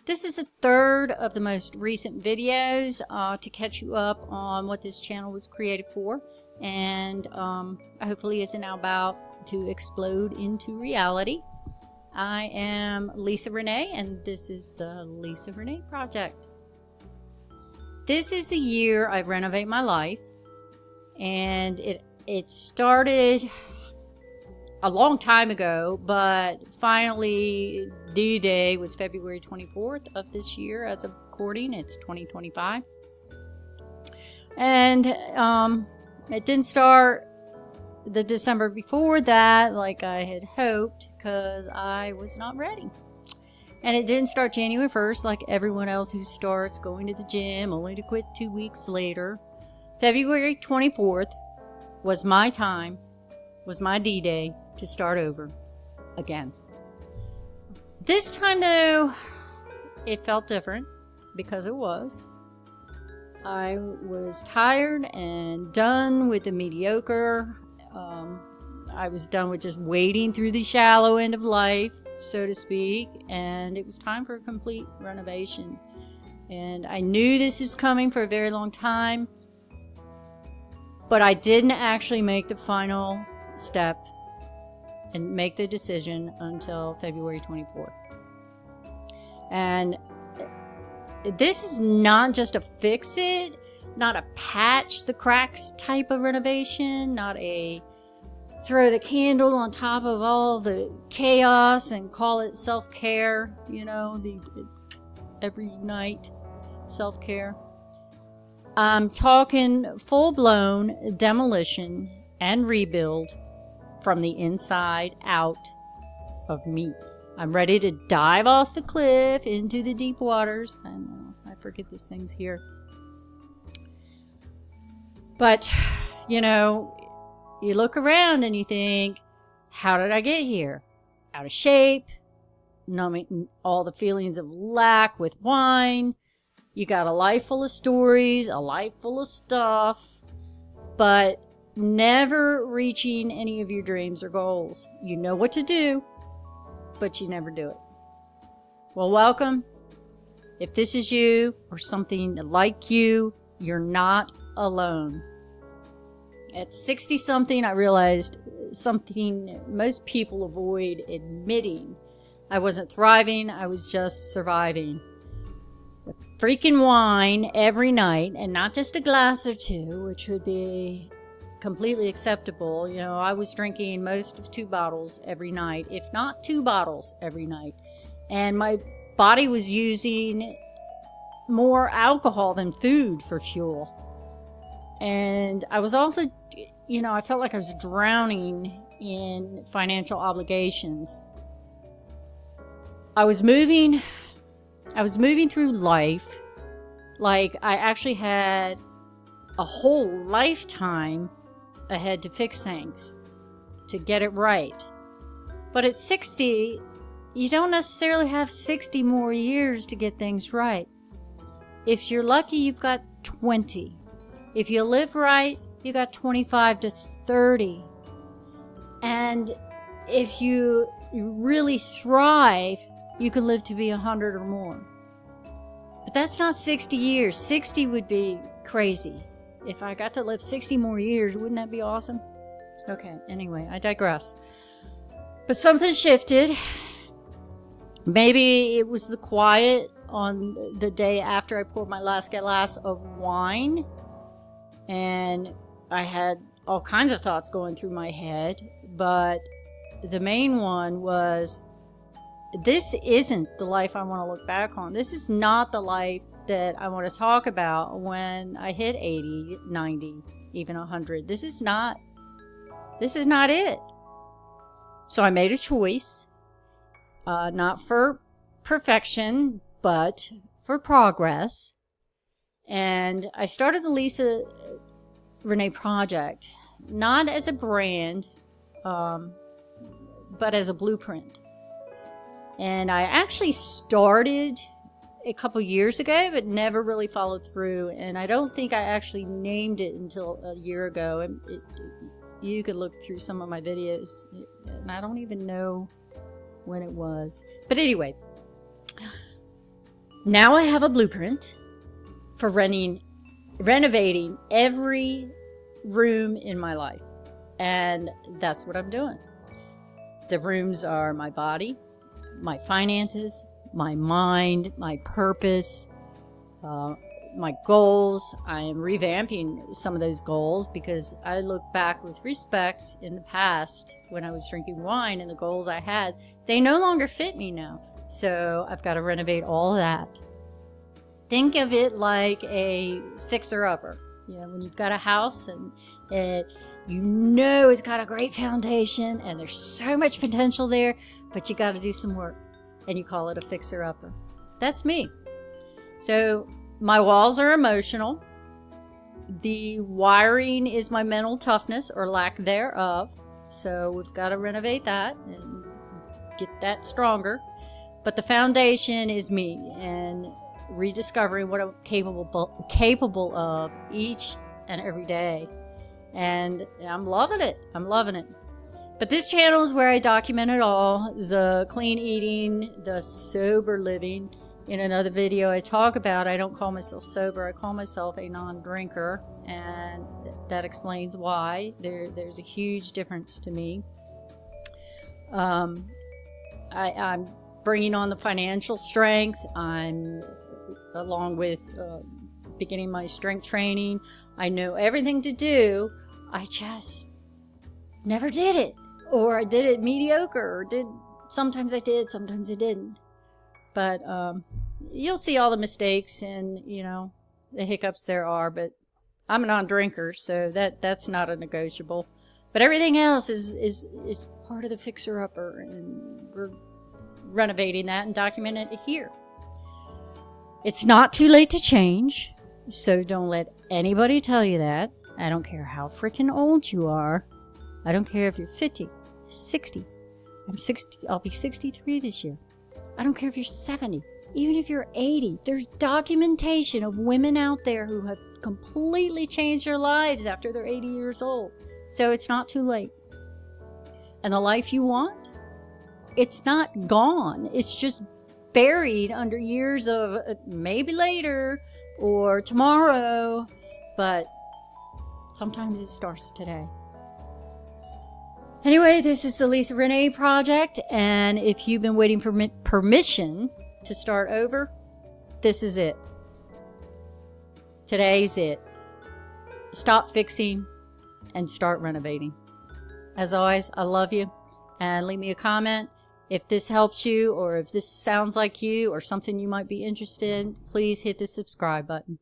This is the third of the most recent videos to catch you up on what this channel was created for, and hopefully is now about to explode into reality. I am Lisa Renee, and this is the Lisa Renee Project. This is the year I renovate my life, and it started a long time ago, but finally D-Day was February 24th of this year. As of recording, it's 2025. And it didn't start the December before that like I had hoped, because I was not ready. And it didn't start January 1st like everyone else who starts going to the gym only to quit 2 weeks later. February 24th was my time, was my D-Day to start over again. This time though, it felt different because it was. I was tired and done with the mediocre. I was done with just wading through the shallow end of life, so to speak, and it was time for a complete renovation. And I knew this was coming for a very long time, but I didn't actually make the final step and make the decision until February 24th. And this is not just a fix it, not a patch the cracks type of renovation, not a throw the candle on top of all the chaos and call it self-care, you know, the every night self-care. I'm talking full-blown demolition and rebuild from the inside out of me. I'm ready to dive off the cliff into the deep waters. I know, I forget these things here. But, you know, you look around and you think, how did I get here? Out of shape, numbing all the feelings of lack with wine. You got a life full of stories, a life full of stuff, but never reaching any of your dreams or goals. You know what to do, but you never do it. Well, welcome. If this is you or something like you, you're not alone. At 60 something, I realized something most people avoid admitting. I wasn't thriving, I was just surviving. Freaking wine every night, and not just a glass or two, which would be completely acceptable. You know, I was drinking most of 2 bottles every night, if not 2 bottles every night. And my body was using more alcohol than food for fuel. And I was also, you know, I felt like I was drowning in financial obligations. I was moving through life like I actually had a whole lifetime ahead to fix things, to get it right. But at 60, you don't necessarily have 60 more years to get things right. If you're lucky, you've got 20. If you live right, you got 25 to 30. And if you really thrive, you can live to be 100 or more. But that's not 60 years. 60 would be crazy. If I got to live 60 more years, wouldn't that be awesome? Okay, anyway, I digress. But something shifted. Maybe it was the quiet on the day after I poured my last glass of wine. And I had all kinds of thoughts going through my head. But the main one was, this isn't the life I want to look back on. This is not the life that I want to talk about when I hit 80, 90, even 100. This is not it. So I made a choice, not for perfection, but for progress. And I started the Lisa Renee Project, not as a brand, but as a blueprint. And I actually started a couple years ago, but never really followed through. And I don't think I actually named it until a year ago. You could look through some of my videos, and I don't even know when it was. But anyway, Now I have a blueprint for renovating every room in my life. And that's what I'm doing. The rooms are my body, my finances, my mind, my purpose, my goals. I am revamping some of those goals because I look back with respect in the past when I was drinking wine, and the goals I had, they no longer fit me now. So I've got to renovate all of that. Think of it like a fixer-upper. You know, when you've got a house and it's got a great foundation and there's so much potential there, but you got to do some work, and you call it a fixer-upper. That's me. So my walls are emotional. The wiring is my mental toughness or lack thereof. So we've got to renovate that and get that stronger. But the foundation is me, and rediscovering what I'm capable of each and every day. And I'm loving it. I'm loving it. But this channel is where I document it all. The clean eating, the sober living. In another video I talk about, I don't call myself sober. I call myself a non-drinker. And that explains why. There's a huge difference to me. I'm bringing on the financial strength. I'm, along with beginning my strength training. I know everything to do. I just never did it. Or I did it mediocre. Sometimes I did, sometimes I didn't. But you'll see all the mistakes and, the hiccups there are. But I'm a non-drinker, so that's not a negotiable. But everything else is part of the fixer-upper, and we're renovating that and documenting it here. It's not too late to change, so don't let anybody tell you that. I don't care how freaking old you are. I don't care if you're 50, 60. I'm 60. I'll be 63 this year. I don't care if you're 70, even if you're 80. There's documentation of women out there who have completely changed their lives after they're 80 years old. So it's not too late. And the life you want, it's not gone. It's just buried under years of maybe later or tomorrow, but sometimes it starts today. Anyway, this is the Lisa Renee Project, and if you've been waiting for permission to start over, this is it. Today's it. Stop fixing and start renovating. As always, I love you, and leave me a comment. If this helps you, or if this sounds like you, or something you might be interested in, please hit the subscribe button.